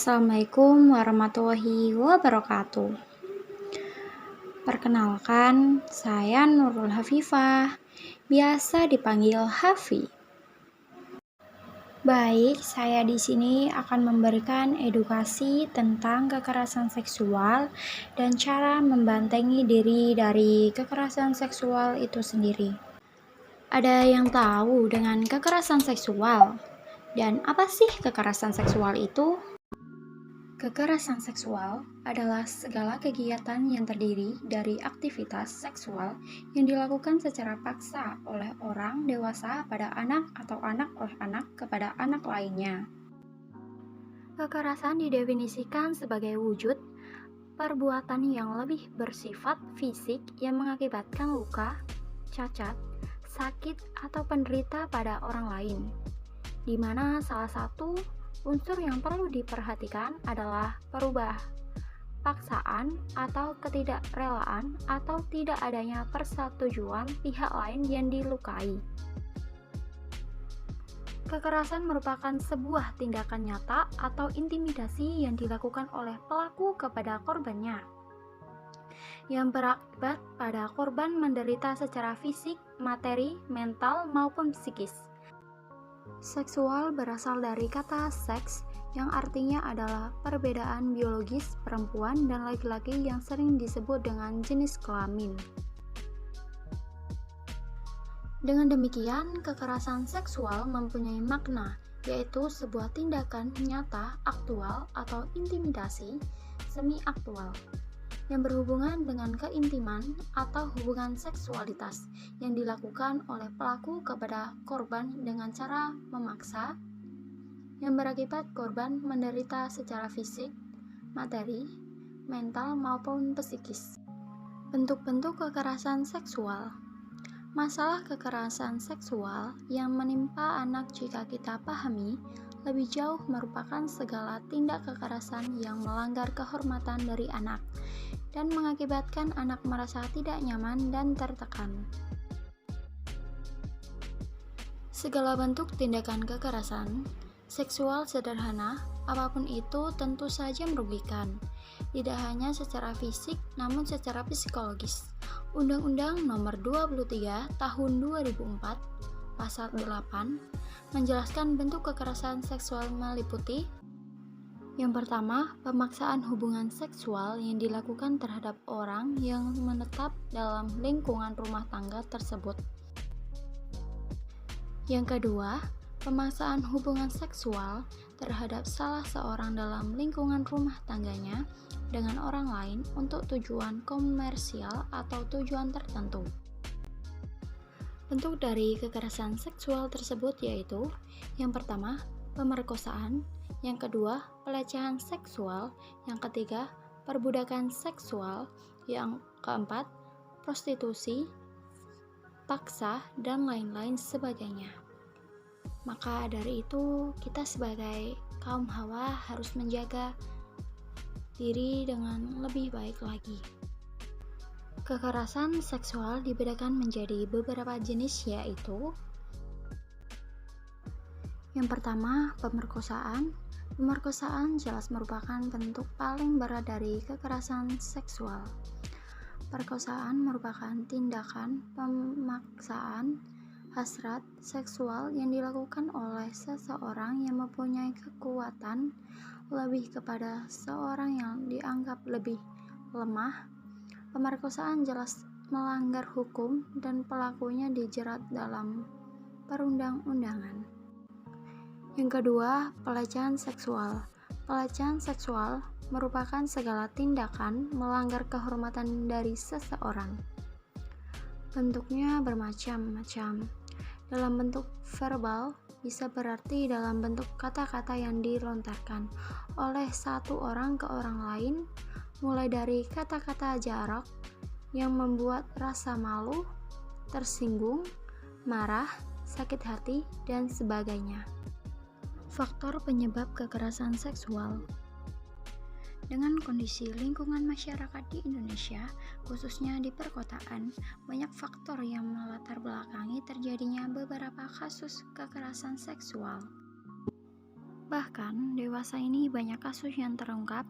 Assalamualaikum warahmatullahi wabarakatuh. Perkenalkan, saya Nurul Hafifah, biasa dipanggil Hafi. Baik, saya di sini akan memberikan edukasi tentang kekerasan seksual dan cara membentengi diri dari kekerasan seksual itu sendiri. Ada yang tahu dengan kekerasan seksual? Dan apa sih kekerasan seksual itu? Kekerasan seksual adalah segala kegiatan yang terdiri dari aktivitas seksual yang dilakukan secara paksa oleh orang dewasa pada anak atau anak oleh anak kepada anak lainnya. Kekerasan didefinisikan sebagai wujud perbuatan yang lebih bersifat fisik yang mengakibatkan luka, cacat, sakit, atau penderita pada orang lain, di mana salah satu unsur yang perlu diperhatikan adalah paksaan atau ketidakrelaan atau tidak adanya persetujuan pihak lain yang dilukai. Kekerasan merupakan sebuah tindakan nyata atau intimidasi yang dilakukan oleh pelaku kepada korbannya, yang berakibat pada korban menderita secara fisik, materi, mental, maupun psikis. Seksual berasal dari kata seks yang artinya adalah perbedaan biologis perempuan dan laki-laki yang sering disebut dengan jenis kelamin. Dengan demikian, kekerasan seksual mempunyai makna, yaitu sebuah tindakan nyata, aktual, atau intimidasi semi-aktual yang berhubungan dengan keintiman atau hubungan seksualitas yang dilakukan oleh pelaku kepada korban dengan cara memaksa, yang berakibat korban menderita secara fisik, materi, mental, maupun psikis. Bentuk-bentuk kekerasan seksual. Masalah kekerasan seksual yang menimpa anak jika kita pahami lebih jauh merupakan segala tindak kekerasan yang melanggar kehormatan dari anak dan mengakibatkan anak merasa tidak nyaman dan tertekan. Segala bentuk tindakan kekerasan seksual sederhana, apapun itu tentu saja merugikan, tidak hanya secara fisik namun secara psikologis. Undang-Undang Nomor 23 Tahun 2004 Pasal 8 menjelaskan bentuk kekerasan seksual meliputi: yang pertama, pemaksaan hubungan seksual yang dilakukan terhadap orang yang menetap dalam lingkungan rumah tangga tersebut. Yang kedua, pemaksaan hubungan seksual terhadap salah seorang dalam lingkungan rumah tangganya dengan orang lain untuk tujuan komersial atau tujuan tertentu. Bentuk dari kekerasan seksual tersebut yaitu: yang pertama, pemerkosaan, yang kedua, pelecehan seksual, yang ketiga, perbudakan seksual, yang keempat, prostitusi, paksa, dan lain-lain sebagainya. Maka dari itu, kita sebagai kaum hawa harus menjaga diri dengan lebih baik lagi. Kekerasan seksual dibedakan menjadi beberapa jenis, yaitu: yang pertama, pemerkosaan. Pemerkosaan jelas merupakan bentuk paling berat dari kekerasan seksual. Perkosaan merupakan tindakan pemaksaan hasrat seksual yang dilakukan oleh seseorang yang mempunyai kekuatan lebih kepada seorang yang dianggap lebih lemah. Pemerkosaan jelas melanggar hukum dan pelakunya dijerat dalam perundang-undangan. Yang kedua, pelecehan seksual. Pelecehan seksual merupakan segala tindakan melanggar kehormatan dari seseorang. Bentuknya bermacam-macam. Dalam bentuk verbal, bisa berarti dalam bentuk kata-kata yang dilontarkan oleh satu orang ke orang lain, mulai dari kata-kata jarak yang membuat rasa malu, tersinggung, marah, sakit hati, dan sebagainya. Faktor penyebab kekerasan seksual. Dengan kondisi lingkungan masyarakat di Indonesia, khususnya di perkotaan, banyak faktor yang melatar belakangi terjadinya beberapa kasus kekerasan seksual. Bahkan, dewasa ini banyak kasus yang terungkap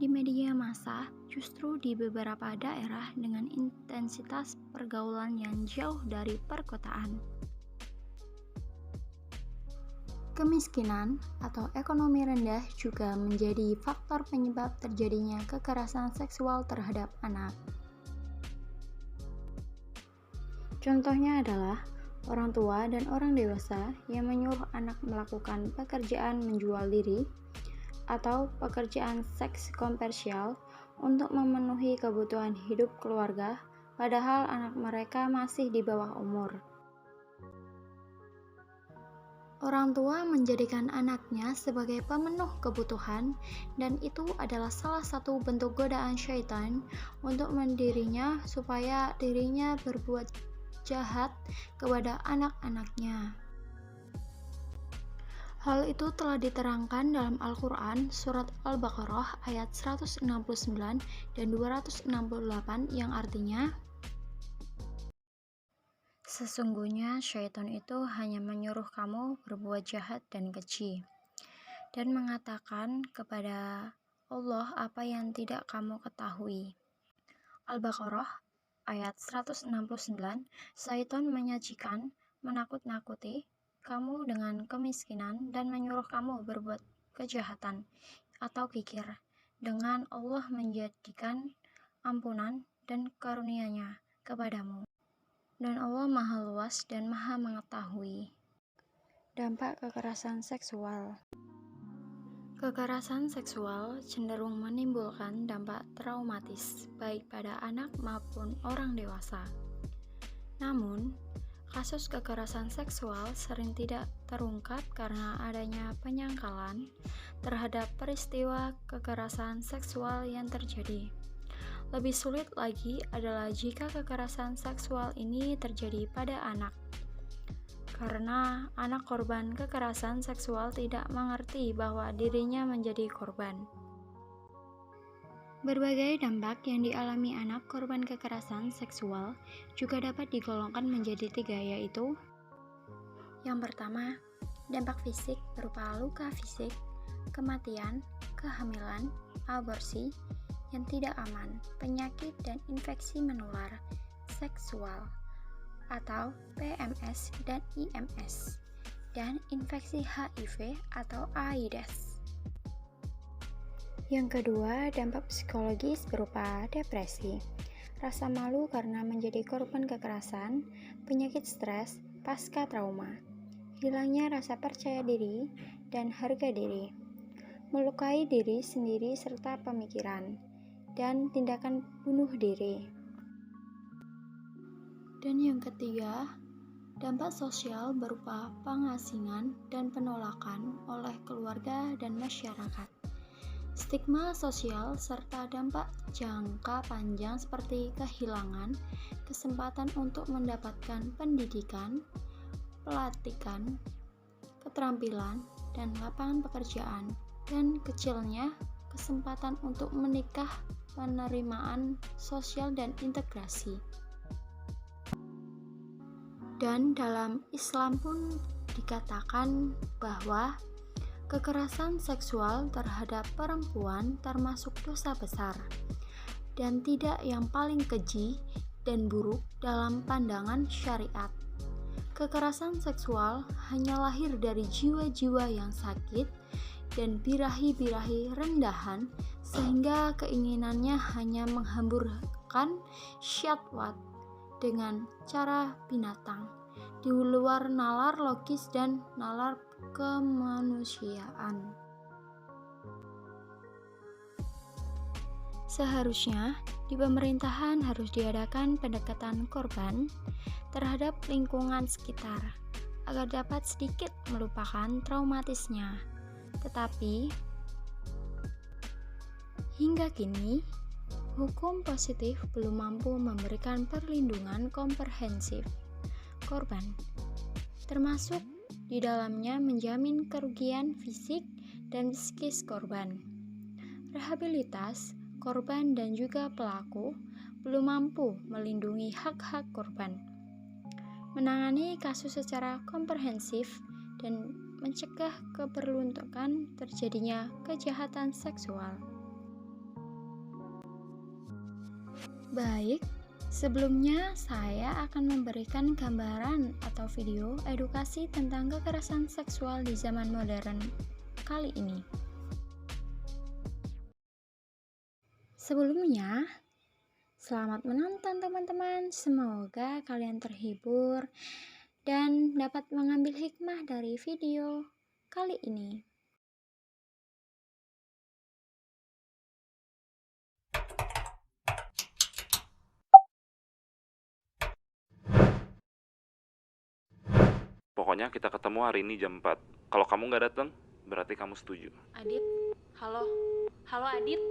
di media massa justru di beberapa daerah dengan intensitas pergaulan yang jauh dari perkotaan. Kemiskinan atau ekonomi rendah juga menjadi faktor penyebab terjadinya kekerasan seksual terhadap anak. Contohnya adalah orang tua dan orang dewasa yang menyuruh anak melakukan pekerjaan menjual diri atau pekerjaan seks komersial untuk memenuhi kebutuhan hidup keluarga, padahal anak mereka masih di bawah umur. Orang tua menjadikan anaknya sebagai pemenuh kebutuhan, dan itu adalah salah satu bentuk godaan syaitan untuk mendirinya supaya dirinya berbuat jahat kepada anak-anaknya. Hal itu telah diterangkan dalam Al-Quran surat Al-Baqarah ayat 169 dan 268 yang artinya, sesungguhnya syaitan itu hanya menyuruh kamu berbuat jahat dan keji, dan mengatakan kepada Allah apa yang tidak kamu ketahui. Al-Baqarah ayat 169, syaitan menyajikan, menakut-nakuti kamu dengan kemiskinan dan menyuruh kamu berbuat kejahatan atau kikir, dengan Allah menjadikan ampunan dan karunia-Nya kepadamu. Dan Allah Maha Luas dan Maha Mengetahui. Dampak kekerasan seksual. Kekerasan seksual cenderung menimbulkan dampak traumatis baik pada anak maupun orang dewasa. Namun, kasus kekerasan seksual sering tidak terungkap karena adanya penyangkalan terhadap peristiwa kekerasan seksual yang terjadi. Lebih sulit lagi adalah jika kekerasan seksual ini terjadi pada anak, karena anak korban kekerasan seksual tidak mengerti bahwa dirinya menjadi korban. Berbagai dampak yang dialami anak korban kekerasan seksual juga dapat digolongkan menjadi 3, yaitu: yang pertama, dampak fisik berupa luka fisik, kematian, kehamilan, aborsi yang tidak aman, penyakit dan infeksi menular seksual atau PMS dan IMS, dan infeksi HIV atau AIDS. Yang kedua, dampak psikologis berupa depresi, rasa malu karena menjadi korban kekerasan, penyakit stres pasca trauma, hilangnya rasa percaya diri dan harga diri, melukai diri sendiri serta pemikiran, dan tindakan bunuh diri. Dan yang ketiga, dampak sosial berupa pengasingan dan penolakan oleh keluarga dan masyarakat. Stigma sosial serta dampak jangka panjang seperti kehilangan kesempatan untuk mendapatkan pendidikan, pelatihan, keterampilan, dan lapangan pekerjaan, dan kecilnya kesempatan untuk menikah, penerimaan sosial dan integrasi. Dan dalam Islam pun dikatakan bahwa kekerasan seksual terhadap perempuan termasuk dosa besar dan tidak yang paling keji dan buruk dalam pandangan syariat. Kekerasan seksual hanya lahir dari jiwa-jiwa yang sakit dan birahi-birahi rendahan, sehingga keinginannya hanya menghamburkan syahwat dengan cara binatang, di luar nalar logis dan nalar kemanusiaan. Seharusnya di pemerintahan harus diadakan pendekatan korban terhadap lingkungan sekitar agar dapat sedikit melupakan traumatisnya. Tetapi hingga kini hukum positif belum mampu memberikan perlindungan komprehensif korban, termasuk di dalamnya menjamin kerugian fisik dan psikis korban. Rehabilitas korban dan juga pelaku belum mampu melindungi hak-hak korban, menangani kasus secara komprehensif, dan mencegah keberuntungan terjadinya kejahatan seksual. Baik, sebelumnya saya akan memberikan gambaran atau video edukasi tentang kekerasan seksual di zaman modern kali ini. Sebelumnya, selamat menonton teman-teman. Semoga kalian terhibur dan dapat mengambil hikmah dari video kali ini. Pokoknya kita ketemu hari ini jam 4. Kalau kamu nggak datang, berarti kamu setuju. Adit, halo. Halo Adit.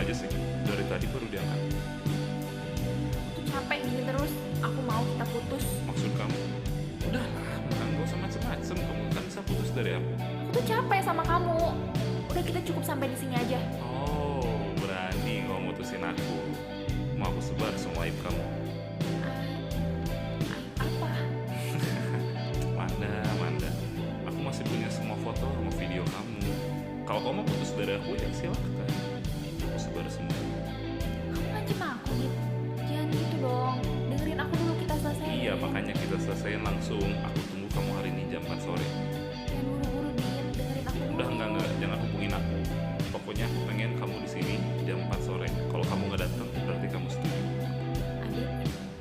aja sih? Dari tadi baru diangkat. Aku capek gini terus. Aku mau kita putus. Maksud kamu? Udahlah, gak usah macem-macem. Kamu kan bisa putus dari aku. Aku tuh capek sama kamu. Udah kita cukup sampai di sini aja. Oh, berani kamu mutusin aku. Mau aku sebar semua aib kamu. Apa? Manda. Aku masih punya semua foto sama video kamu. Kalau kamu putus dari aku, ya silahkan. Aku sebar semua. Kamu ngancem aku, Dit. Jangan gitu dong. Dengerin aku dulu, kita selesai. Iya, makanya kita selesaiin langsung. Aku tunggu kamu hari ini jam 4 sore. Jangan buru-buru, Dit. Dengerin aku dulu. Udah enggak, jangan hubungin aku. Pokoknya aku pengen kamu di sini jam 4 sore. Kalau kamu nggak datang, berarti kamu setuju. Adit.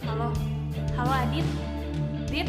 Halo. Halo, Adit. Dit.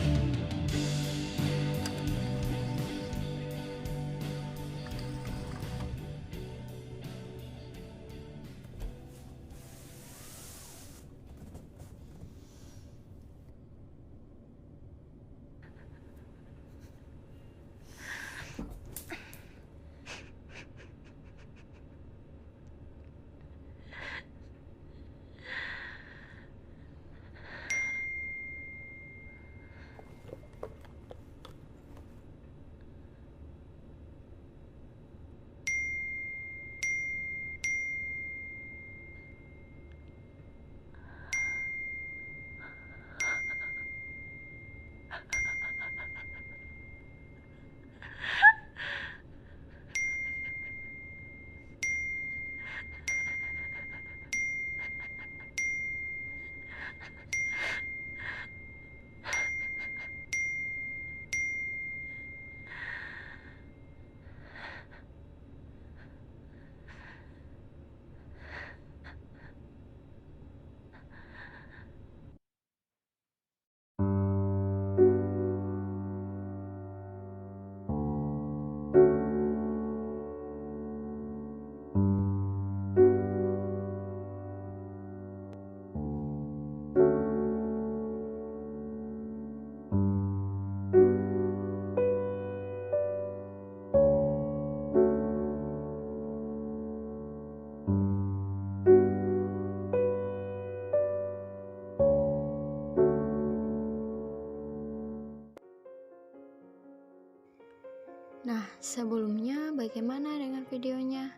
Nah, sebelumnya bagaimana dengan videonya?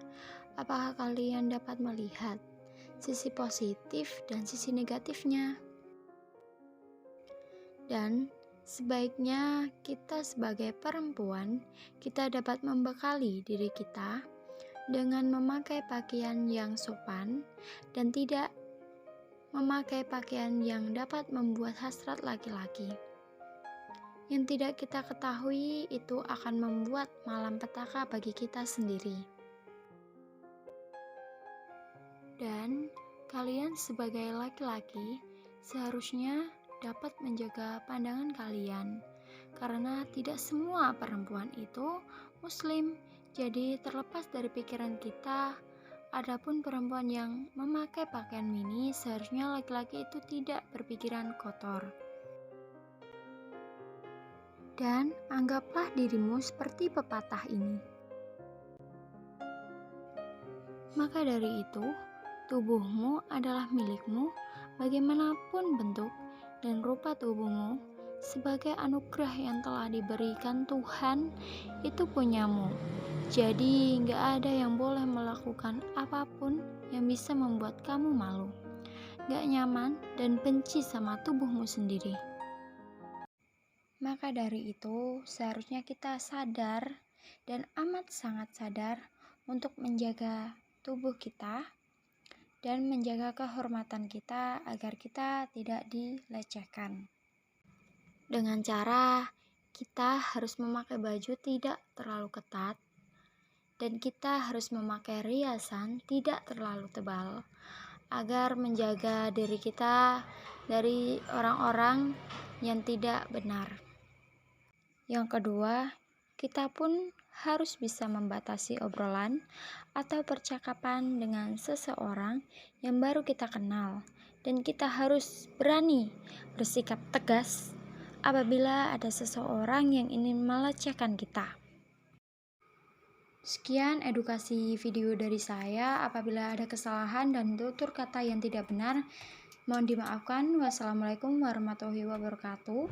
Apakah kalian dapat melihat sisi positif dan sisi negatifnya? Dan sebaiknya kita sebagai perempuan, kita dapat membekali diri kita dengan memakai pakaian yang sopan dan tidak memakai pakaian yang dapat membuat hasrat laki-laki. Yang tidak kita ketahui itu akan membuat malapetaka bagi kita sendiri. Dan kalian sebagai laki-laki seharusnya dapat menjaga pandangan kalian, karena tidak semua perempuan itu muslim. Jadi terlepas dari pikiran kita, adapun perempuan yang memakai pakaian mini, seharusnya laki-laki itu tidak berpikiran kotor. Dan anggaplah dirimu seperti pepatah ini. Maka dari itu, tubuhmu adalah milikmu, bagaimanapun bentuk dan rupa tubuhmu, sebagai anugerah yang telah diberikan Tuhan, itu punyamu. Jadi gak ada yang boleh melakukan apapun yang bisa membuat kamu malu, gak nyaman, dan benci sama tubuhmu sendiri. Maka dari itu, seharusnya kita sadar dan amat sangat sadar untuk menjaga tubuh kita dan menjaga kehormatan kita agar kita tidak dilecehkan. Dengan cara kita harus memakai baju tidak terlalu ketat dan kita harus memakai riasan tidak terlalu tebal agar menjaga diri kita dari orang-orang yang tidak benar. Yang kedua, kita pun harus bisa membatasi obrolan atau percakapan dengan seseorang yang baru kita kenal, dan kita harus berani bersikap tegas apabila ada seseorang yang ingin melecehkan kita. Sekian edukasi video dari saya. Apabila ada kesalahan dan tutur kata yang tidak benar, mohon dimaafkan. Wassalamualaikum warahmatullahi wabarakatuh.